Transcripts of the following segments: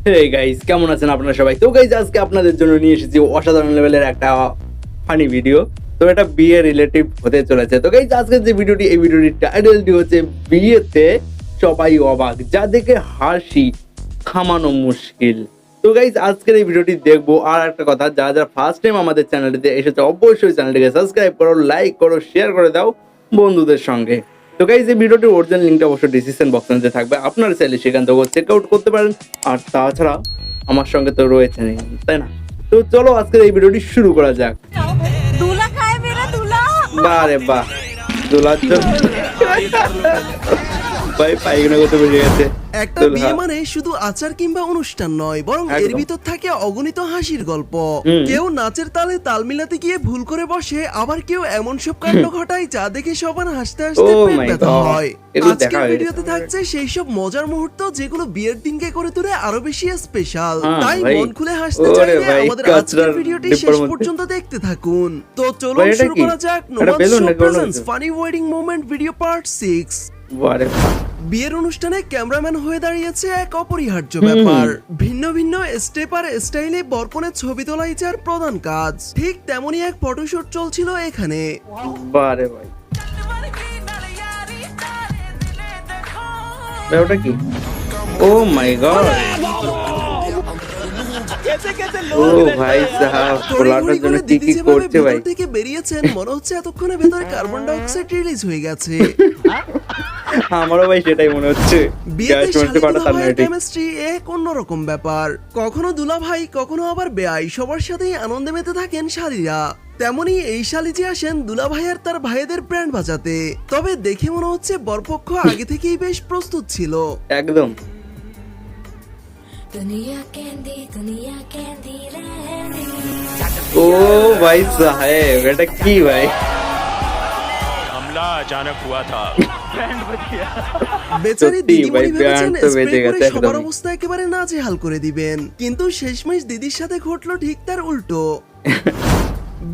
Hey guys, কেমন আছেন আপনারা সবাই? তো গাইস, আজকে আপনাদের জন্য নিয়ে এসেছি অসাধারণ লেভেলের একটা ফানি ভিডিও। তো এটা বিয়ে রিলেটিভ হতে চলেছে। তো গাইস, আজকের যে ভিডিওটি, এই ভিডিওটির টাইটেলটি হচ্ছে বিয়েতে সবাই অবাক, যা দেখে হাসি থামানো মুশকিল। তো গাইস, আজকের এই ভিডিওটি দেখবো। আর একটা কথা, যারা যারা ফার্স্ট টাইম আমাদের চ্যানেলটিতে এসেছে, অবশ্যই চ্যানেলটিকে সাবস্ক্রাইব করো, লাইক করো, শেয়ার করে দাও বন্ধুদের সঙ্গে। তো গাইস, এই ভিডিওটির অরিজিনাল লিঙ্কটা অবশ্যই ডিসক্রিপশন বক্সে থাকবে, আপনারা চাইলে সেখান থেকে চেক আউট করতে পারেন। আর তাছাড়া আমার সঙ্গে তো রয়েছে, তাই না? তো চলো আজকের এই ভিডিওটি শুরু করা যাক। दूल्हा कहाँ है मेरा दूल्हा? বাহ রে বাহ, দোলার জন্য ভাই পাইখানা করতে বেরিয়ে গেছে। একটা বিয়ে মানে শুধু আচার কিংবা অনুষ্ঠান নয়, বরং এর ভিতর থাকে অগণিত হাসির গল্প। কেউ নাচের তালে তাল মিলাতে গিয়ে ভুল করে বসে, আবার কেউ এমন সব কাণ্ড ঘটায় যা দেখে সবার হাসতে হাসতে পেট ব্যথা হয়। আজকের ভিডিওতে থাকছে সেই সব মজার মুহূর্ত যেগুলো বিয়ের দিনকে করে তোলে আরো বেশি স্পেশাল। তাই মন খুলে হাসতে চাইলে আমাদের আজকের ভিডিওটি শেষ পর্যন্ত দেখতে থাকুন। তো চলুন শুরু করা যাক নোমান্স show presents funny wedding moment video part 6। বিয়ের অনুষ্ঠানে ক্যামেরাম্যান হয়ে দাঁড়িয়েছে এক অপরিহার্য ব্যাপার। ভিন্ন ভিন্ন স্টেপ আর স্টাইলে বরকনের ছবি তোলাই যার প্রধান কাজ। ঠিক তেমনই এক ফটোশুট চলছিল এখানে। বারে ভাই, ওটা কি? ও মাই গড, ও ভাই সাহেব, পোলাটার জন্য কি কি করছে ভাই। থেকে বেরিয়েছেন, মনে হচ্ছে এতক্ষণে ভেতরে কার্বন ডাই অক্সাইড রিলিজ হয়ে গেছে। আমারও ভাই সেটাই মনে হচ্ছে। কেমিস্ট্রি এক অন্যরকম ব্যাপার। কখনো দুলা ভাই, কখনো আবার বেয়াই, সবার সাথেই আনন্দে মেতে থাকেন শালীরা। তেমনি এই শালি যে আসেন দুলা ভাই আর তার ভাইদের ব্র্যান্ড বাজাতে। তবে দেখে মনে হচ্ছে বরপক্ষ আগে থেকেই বেশ প্রস্তুত ছিল। একদম। ও ভাই সাহেব, এটা কি ভাই? अचानक हुआ था। বেচারি দিদিমণি ভেবেছেন স্প্রে করে সবার অবস্থা একেবারে নাজেহাল করে দিবেন, কিন্তু শেষমেশ দিদির সাথে ঘটলো ঠিক তার উল্টো।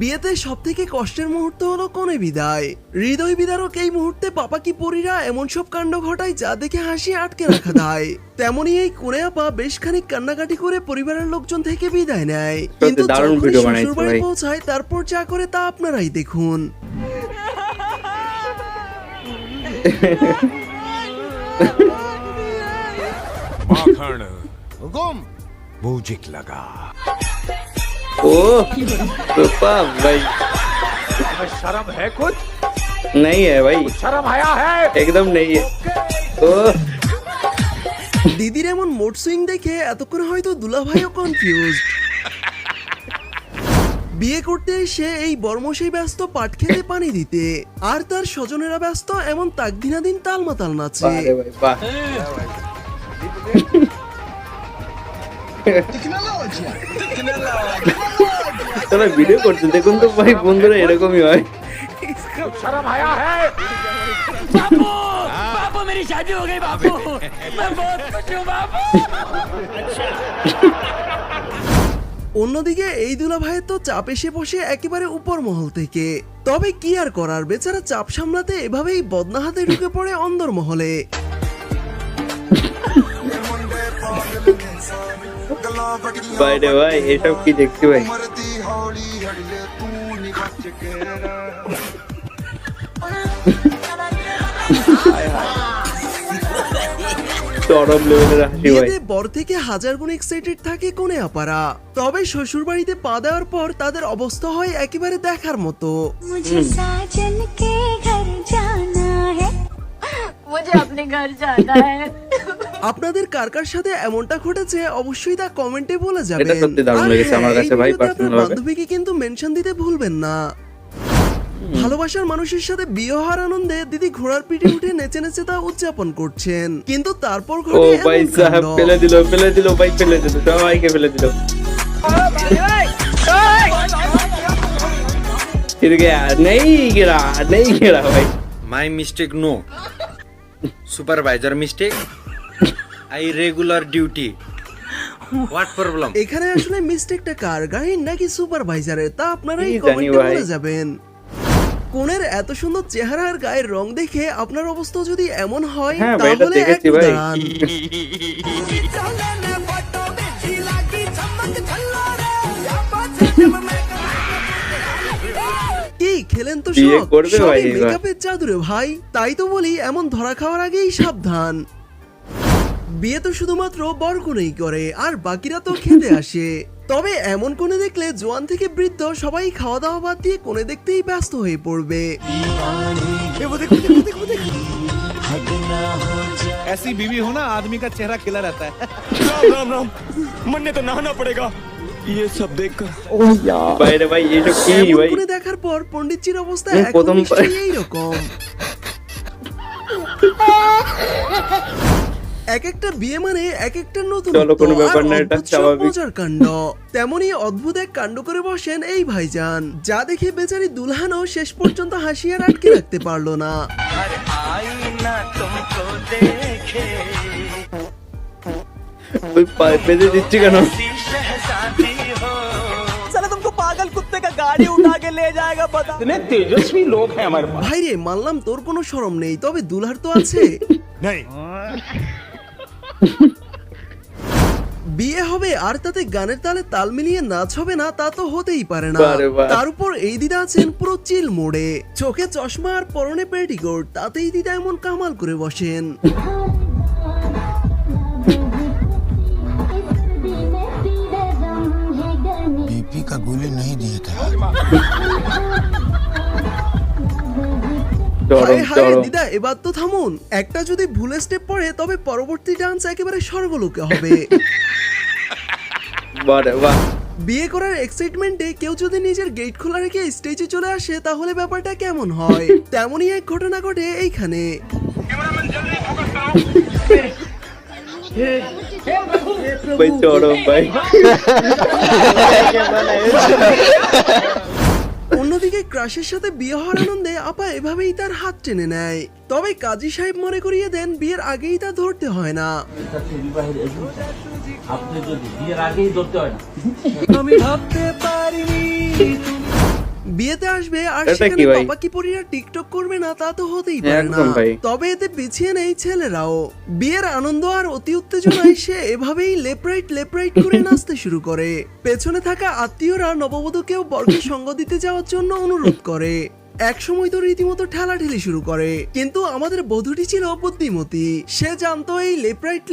বিয়েতে সব থেকে কষ্টের মুহূর্ত হলো কনে বিদায়। হৃদয় বিদারক এই মুহূর্তে পাপাকি পরীরা এমন সব কাণ্ড ঘটায় যা দেখে হাসি আটকে রাখা দেয়। তেমনি এই কোনে আপা বেশ খানিক কান্নাকাটি করে পরিবারের লোকজন থেকে বিদায় নেয়, কিন্তু শ্বশুরবাড়ি পৌঁছায় তারপর যা করে তা আপনারাই দেখুন। म्यूजिक लगा। ओ भाई, शर्म है कुछ? नहीं है भाई, शर्म आया है? एकदम नहीं है। ओ দিদির এমন মোড সুইং দেখে এতক্ষণ হয়তো দুলা ভাইও কনফিউজড। বিয়ে করতে এসে এই বর্মশাই ব্যস্ত পাট খেতে পানি দিতে, আর তার স্বজনেরা ব্যস্ত এমন তাকদিনাদিন তালমাতাল নাচে। তোরা ভিডিও করছে দেখুন তো ভাই, বন্ধুরা এরকমই হয়। शर्म आया है? बापू, बापू मेरी शादी हो गई बापू, मैं बहुत खुश हूँ बापू। অন্যদিকে এই দুলা ভাইয়ের তো চাপ এসে বসে একেবারে উপর মহল থেকে। তবে কি আর করার, বেচারা চাপ সামলাতে এভাবেই বদনা হাতে ঢুকে পড়ে অন্দর মহলে। বাইরে ভাই, এসব কি দেখছি ভাই? চরম লেভেলের হাসি ভাই। বিয়েতে বর থেকে হাজার গুণ এক্সাইটেড থাকে কোনে আপারা। তবে শ্বশুর বাড়িতে পা দেওয়ার পর তাদের অবস্থা হয় একেবারে দেখার মতো। मुझे साजन के घर जाना है, मुझे अपने घर जाना है। আপনাদের কার কার সাথে এমনটা ঘটেছে অবশ্যই তা কমেন্টে বলে যাবেন। এটা সত্যি দারুণ লেগেছে আমার কাছে ভাই, পার্সোনাল ভাবে। বান্ধবীকে কিন্তু মেনশন দিতে ভুলবেন না। ভালোবাসার মানুষের সাথে বিয়ে হওয়ার আনন্দে দিদি ঘোড়ার পিঠে উঠে নেচে নেচে তা উদযাপন করছেন, কিন্তু তারপর ও ঘটে ভাই সাহেব, ফেলে দিল ভাই, ফেলে দিল, সবাইকে ফেলে দিল। फिर गया, नहीं गिरा भाई। My mistake, no. Supervisor mistake. I regular duty. What problem? এখানে আসলে মিস্টেকটা কার, গাড়ির নাকি সুপারভাইজারের, তা আপনারাই কমেন্টে বলে যাবেন। কোনের এত সুন্দর চেহারা আর গায়ের রং দেখে আপনার অবস্থা যদি এমন হয়, তাহলে একটু দাঁড়ান। কি খেলেন তো বিয়ে সব করবে ভাই সবই এবার। মেকআপের জাদুরে ভাই, তাই তো বলি এমন ধরা খাওয়ার আগেই সাবধান। বিয়ে তো শুধুমাত্র বরকনেই করে, আর বাকিরা তো খেতে আসে। তবে এমন কোণে দেখলে জোয়ান থেকে বৃদ্ধ সবাই খাওয়া দাওয়া বাদ দিয়ে কোণে দেখতেই ব্যস্ত হয়ে পড়বে। ऐसी बीवी हो ना आदमी का चेहरा खिला रहता है। বাইরে ভাই এইসব কি এমন ভাই? কোণে দেখার পর পণ্ডিতজির অবস্থা আমি এখন প্রথম নিশ্চয়ই এইরকম। এক একটা বিয়ে মানে এক একটা নতুন চলো, কোনো ব্যাপার না, এটা স্বাভাবিক। মজার কাণ্ড। তেমনি অদ্ভুত এক কাণ্ড করে বসেন এই ভাইজান, যা দেখে বেচারি দুলহানও শেষ পর্যন্ত হাসি আর আটকে রাখতে পারলো না। ওই পেজে দিচ্ছি কেন? ভাইরে মানলাম তোর কোনো শরম নেই, তবে দুলহার তো আছে। नहीं বিয়ে হবে আর তাতে গানের তালে তাল মিলিয়ে নাচ হবে না, তা তো হতেই পারে না। বারে বাহ। তার উপর এই দিদা আছেন পুরো চিল মোড়ে, চোখে চশমা আর পরনে পেটিকোট, তাতেই দিদা এমন কামাল করে বসেন। बीपी का गोली नहीं दिए थे। চরম হায় হায় চরম। দিদা, এবার তো থামুন। একটা যদি ভুলে স্টেপ পড়ে তবে পরবর্তী ডান্স একেবারে স্বর্গলোকে হবে। বারে বাহ। বিয়ে করার এক্সাইটমেন্টে কেউ যদি নিজের গেট খোলা রেখে স্টেজে চলে আসে তাহলে ব্যাপারটা কেমন হয়? তেমনই এক ঘটনা ঘটে এইখানে। ভাই চরম ভাই। অন্যদিকে ক্রাশের সাথে বিয়ে হওয়ার আনন্দে আপা এভাবেই তার হাত টেনে নেয়। তবে কাজী সাহেব মনে করিয়ে দেন বিয়ের আগেই তা ধরতে হয় না। বিয়েতে আসবে আর এটা সেখানে কি ভাই? পাপা কি পরিরা টিকটক করবে না, তা তো হতেই পারে না। একদম ভাই। তবে এতে পিছিয়ে নেই ছেলেরাও। বিয়ের আনন্দ আর অতি উত্তেজনায় সে এভাবেই লেপরাইট করে নাচতে শুরু করে। পেছনে থাকা আত্মীয়রা নববধূকেও বরকে সঙ্গ দিতে যাওয়ার জন্য অনুরোধ করে। এক সময় তো রীতিমতো ঠেলাঠেলি শুরু করে, কিন্তু আমাদের বধূটি ছিল বুদ্ধিমতী। সে জানতো এই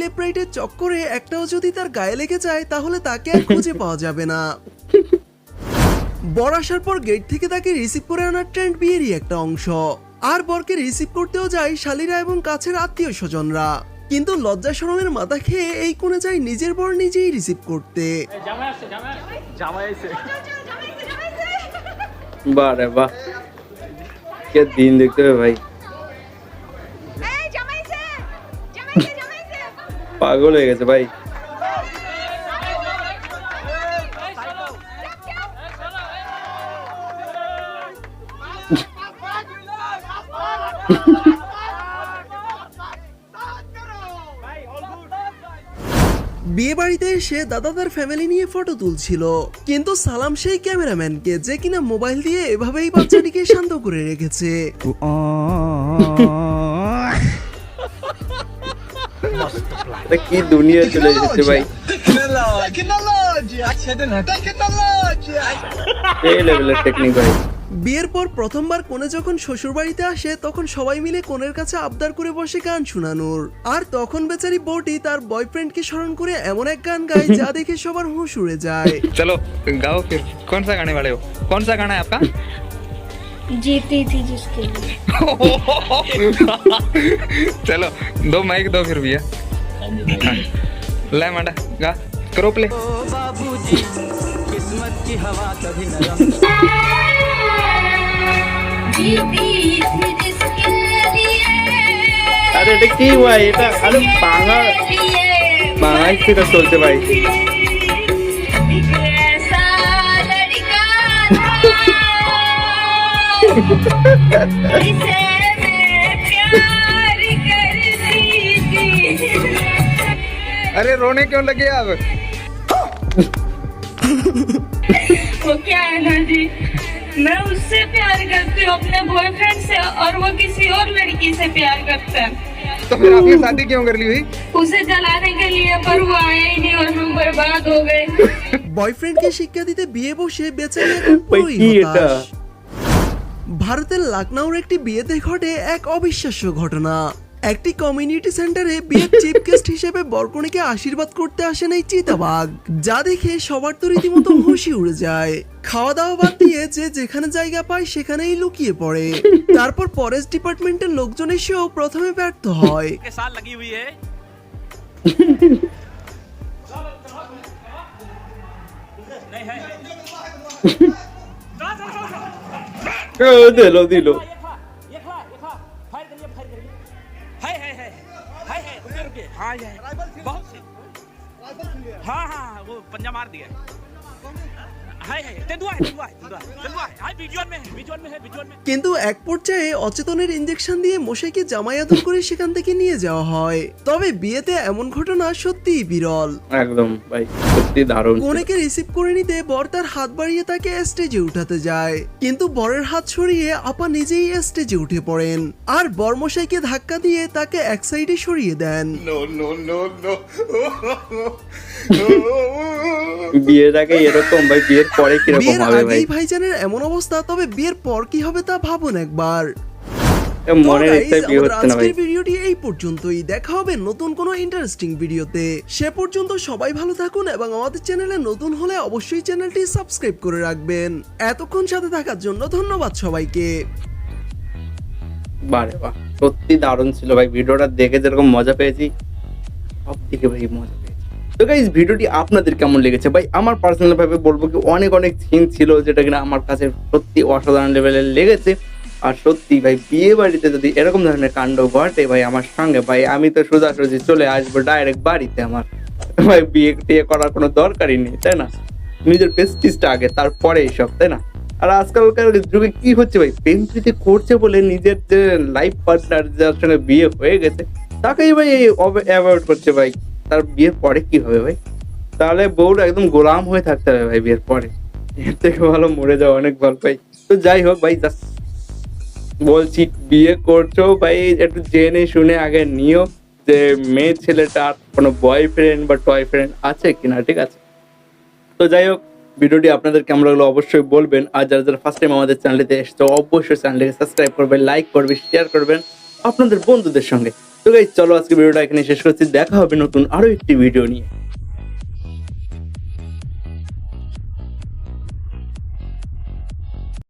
লেপরাইটের চক্করে একটাও যদি তার গায়ে লেগে যায় তাহলে তাকে আর খুঁজে পাওয়া যাবে না। বর আসার পর গেট থেকে তাকে রিসিভ করে আনার ট্রেন্ড বিয়েরই একটা অংশ। আর বরকে রিসিভ করতেও যায় শালীরা এবং কাছের আত্মীয় স্বজনরা। কিন্তু লজ্জা শরমের মাথা খেয়ে এই কোণে যায় নিজের বর নিজেই রিসিভ করতে। বারে বাহ। কে দিন দেখতে হবে ভাই, পাগল হয়ে গেছে ভাই। বিয়ে বাড়িতে এসে দাদা তার ফ্যামিলি নিয়ে ফটো তুলছিল, কিন্তু সালাম সেই ক্যামেরাম্যানকে, যে কিনা মোবাইল দিয়ে এভাবেই বাচ্চাটিকে শান্ত করে রেখেছে। এটা কি দুনিয়া চলে এসেছে ভাই। এই লেভেলের টেকনিক ভাই। বিয়ের পর প্রথমবার কনে যখন শ্বশুর বাড়িতে আসে তখন সবাই মিলে কনের কাছে আবদার করে বসে গান শোনানোর। আর তখন বেচারি বউটি তার বয়ফ্রেন্ডকে স্মরণ করে এমন এক গান গায় যা দেখে সবার হুঁশ উড়ে যায়। चलो गाओ फिर। कौन सा गाने वाले हो? कौन सा गाना है आपका? जीती थी जिसके लिए। चलो दो माइक दो फिर भैया। ले मांडा गा करो प्ले। जीती थी जिसके लिए, আরে এটা কি ভাই? এটা আরে বাংলায় সেটা চলছে ভাই। एक ऐसा लड़का था जिसे मैं प्यार करती थी। अरे रोने क्यों लगे आप? वो क्या है ना जी, मैं उससे प्यार करती हूँ अपने बॉयफ्रेंड से, और वो किसी और लड़की से प्यार करता है। तो फिर आपने शादी क्यों कर ली भाई? उसे जलाने के लिए, पर वो आया ही नहीं और हम बर्बाद हो गए। বয়ফ্রেন্ডকে শিক্ষা দিতে বিয়ে বসে বেচারি এখন ভাই, পুরোই কি এটা? হতাশ। ভারতের লখনউর একটি বিয়েতে ঘটে এক অবিশ্বাস্য ঘটনা। একটি কমিউনিটি সেন্টারে বিয়ের চিফ গেস্ট হিসেবে বরকনেকে আশীর্বাদ করতে আসেন এই চিতাবাঘ, যা দেখে সবার তো রীতিমতো হুঁশি উড়ে যায়। খাওয়া দাওয়া বাদ দিয়ে যে যেখানে জায়গা পায় সেখানেই লুকিয়ে পড়ে। তারপর ফরেস্ট ডিপার্টমেন্টের লোকজন এসেও প্রথমে ব্যর্থ হয়। দিল हाँ हाँ वो पंजा मार दिया हाय हाय तेंदुआ है हाय विजुअल में है কিন্তু এক পর্যায়ে অচেতনের ইনজেকশন দিয়ে মশাইকে জামাই আদর করে সেখান থেকে নিয়ে যাওয়া হয়। তবে বিয়েতে এমন ঘটনা সত্যিই বিরল। একদম ভাই, সত্যি দারুণ। কনেকে রিসিভ করে নিতে বর তার হাত বাড়িয়ে তাকে স্টেজে উঠাতে যায়, কিন্তু বরের হাত সরিয়ে আপা নিজেই স্টেজে উঠে পড়েন আর বরমশাইকে ধাক্কা দিয়ে তাকে এক সাইডে সরিয়ে দেন। বিয়ের আগে এরকম ভাই, বিয়ের পরে কিরকম বিয়ের হবে ভাই? আগেই ভাইজানের এমন অবস্থা, তবে বিয়ের পর কি হবে তা ভাবুন একবার। মনের তো ইচ্ছায় guys, বিয়ে আমাদের হচ্ছে না ভাই। আজকের ভিডিওটি এই পর্যন্তই। দেখা হবে নতুন কোনো ইন্টারেস্টিং ভিডিওতে। সে পর্যন্ত সবাই ভালো থাকুন এবং আমাদের চ্যানেলে নতুন হলে অবশ্যই চ্যানেলটি সাবস্ক্রাইব করে রাখবেন। এতক্ষণ সাথে থাকার জন্য ধন্যবাদ সবাইকে। বারে বাহ, সত্যি দারুণ ছিল ভাই। ভিডিওটা দেখে যেরকম মজা পেয়েছি, সব থেকে ভাই মজা পেয়েছি। তো গাইস, ভিডিওটি আপনাদের কেমন লেগেছে ভাই? আমার পার্সোনাল ভাবে বলবো কি অনেক সিন ছিল যেটা কিনা আমার কাছে সত্যি অসাধারণ লেভেলের লেগেছে। আর সত্যি ভাই, বিয়ে বাড়িতে যদি এরকম ধরনের কাণ্ড ঘটে ভাই আমার সঙ্গে, ভাই আমি তো সোজাসুজি চলে আসবো ডাইরেক্ট বাড়িতে। আমার ভাই বিয়ে টিয়ে করার কোনো দরকারই নেই, তাই না? নিজের প্রেস্টিজটা আগে, তারপরে এইসব, তাই না? আর আজকালকার যুগে কি হচ্ছে ভাই, প্রেম প্রীতি করছে বলে নিজের যে লাইফ পার্টনার যার সঙ্গে বিয়ে হয়ে গেছে তাকেই ভাই অ্যাভয়েড করছে ভাই। তার বিয়ের পরে কি হবে ভাই? তাহলে বউরা একদম গোলাম হয়ে থাকতে হবে ভাই বিয়ের পরে। এর থেকে ভালো মরে যাওয়া অনেক ভালো ভাই। তো যাই হোক ভাই, জাস্ট বলছি, বিয়ে করছো ভাই একটু জেনে শুনে আগে নিও যে মেয়ে ছেলেটার কোনো বয়ফ্রেন্ড বা টয়ফ্রেন্ড আছে কিনা, ঠিক আছে? তো যাই হোক, ভিডিওটি আপনাদের কেমন লাগলো অবশ্যই বলবেন। আর যারা যারা ফার্স্ট টাইম আমাদের চ্যানেলটিতে এসেছে অবশ্যই চ্যানেলটিকে সাবস্ক্রাইব করবেন, লাইক করবেন, শেয়ার করবেন আপনাদের বন্ধুদের সঙ্গে। তো গাইস, চলো আজকে ভিডিওটা এখানে শেষ করছি। দেখা হবে নতুন আরো একটি ভিডিও নিয়ে।